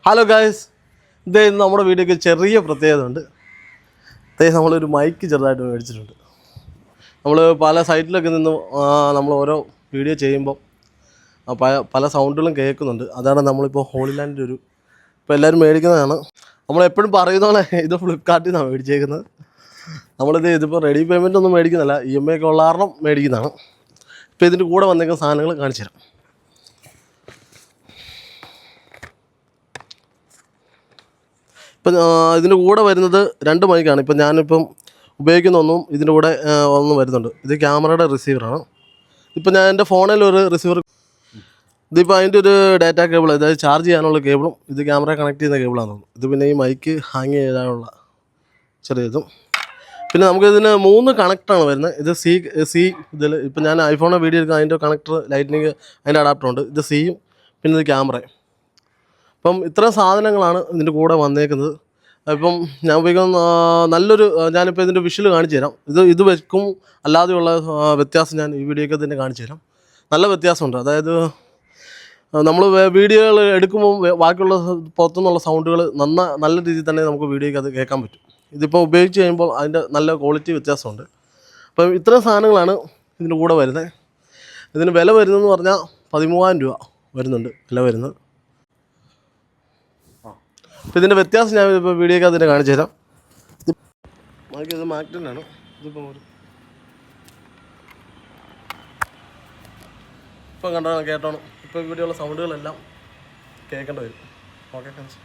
Hello guys, ഇതേ നമ്മുടെ വീഡിയോക്ക് ചെറിയ പ്രത്യേകത ഉണ്ട്. നമ്മളൊരു മൈക്ക് ചെറുതായിട്ട് മേടിച്ചിട്ടുണ്ട്. നമ്മൾ പല സൈറ്റിലൊക്കെ നിന്ന് നമ്മൾ ഓരോ വീഡിയോ ചെയ്യുമ്പോൾ പല സൗണ്ടുകളും കേൾക്കുന്നുണ്ട്. അതാണ് നമ്മളിപ്പോൾ ഹോളി ലാൻഡിൻ്റെ ഇപ്പോൾ എല്ലാവരും മേടിക്കുന്നതാണ്. നമ്മളെപ്പോഴും പറയുന്ന പോലെ ഇത് ഫ്ലിപ്കാർട്ടിൽ നിന്നാണ് മേടിച്ചേക്കുന്നത്. ഇതിപ്പോൾ റെഡി പേയ്മെൻ്റ് ഒന്നും മേടിക്കുന്നില്ല, EMI ഒക്കെ ഉള്ള കാരണം മേടിക്കുന്നതാണ്. ഇപ്പോൾ ഇതിൻ്റെ കൂടെ വന്നേക്കുന്ന സാധനങ്ങൾ കാണിച്ചു തരാം. ഇപ്പം ഇതിൻ്റെ കൂടെ വരുന്നത് 2 മൈക്കാണ്. ഇപ്പം ഞാനിപ്പം ഉപയോഗിക്കുന്ന ഇതിൻ്റെ കൂടെ ഒന്നും വരുന്നുണ്ട്. ഇത് ക്യാമറയുടെ റിസീവറാണ്. ഇപ്പം ഞാൻ എൻ്റെ ഫോണിലൊരു റിസീവർ, ഇതിപ്പോൾ അതിൻ്റെ ഒരു ഡാറ്റ കേബിൾ, അതായത് ചാർജ് ചെയ്യാനുള്ള കേബിളും ഇത് ക്യാമറ കണക്ട് ചെയ്യുന്ന കേബിളാണ് തോന്നുന്നു. ഇത് പിന്നെ ഈ മൈക്ക് ഹാങ് ചെയ്യാനുള്ള ചെറിയതും. പിന്നെ നമുക്കിതിന് 3 കണക്ടറാണ് വരുന്നത്. ഇത് സി ഇതിൽ ഇപ്പം ഞാൻ ഐഫോണിൽ വീഡിയോ എടുക്കുക, അതിൻ്റെ കണക്ടർ ലൈറ്റിനിങ് അതിൻ്റെ അഡാപ്റ്ററുണ്ട്. ഇത് സിയും പിന്നെ ഇത് ക്യാമറയും. അപ്പം ഇത്രയും സാധനങ്ങളാണ് ഇതിൻ്റെ കൂടെ വന്നേക്കുന്നത്. ഇപ്പം ഞാൻ ഉപയോഗിക്കുന്ന നല്ലൊരു, ഞാനിപ്പോൾ ഇതിൻ്റെ വിഷ്വൽ കാണിച്ചു തരാം. ഇത് വെക്കും അല്ലാതെയുള്ള വ്യത്യാസം ഞാൻ ഈ വീഡിയോയ്ക്ക് തന്നെ കാണിച്ചു തരാം. നല്ല വ്യത്യാസമുണ്ട്. അതായത് നമ്മൾ വീഡിയോകൾ എടുക്കുമ്പോൾ ബാക്കിയുള്ള പുറത്തുനിന്നുള്ള സൗണ്ടുകൾ നല്ല രീതിയിൽ തന്നെ നമുക്ക് വീഡിയോയ്ക്ക് അത് കേൾക്കാൻ പറ്റും. ഇതിപ്പോൾ ഉപയോഗിച്ച് കഴിയുമ്പോൾ അതിൻ്റെ നല്ല ക്വാളിറ്റി വ്യത്യാസമുണ്ട്. അപ്പം ഇത്രയും സാധനങ്ങളാണ് ഇതിൻ്റെ കൂടെ വരുന്നത്. ഇതിന് വില വരുന്നതെന്ന് പറഞ്ഞാൽ 13,000 രൂപ വരുന്നുണ്ട് വില വരുന്നത്. അപ്പോൾ ഇതിൻ്റെ വ്യത്യാസം ഞാൻ ഇപ്പോൾ വീഡിയോയ്ക്ക് അതിനെ കാണിച്ചു തരാം. ഇത് മാഗ്നറ്റാണ്. ഇതിപ്പോൾ കണ്ടോ കേട്ടോണം. ഇപ്പോൾ ഇവിടെയുള്ള സൗണ്ടുകളെല്ലാം കേൾക്കേണ്ടി വരും. Okay friends.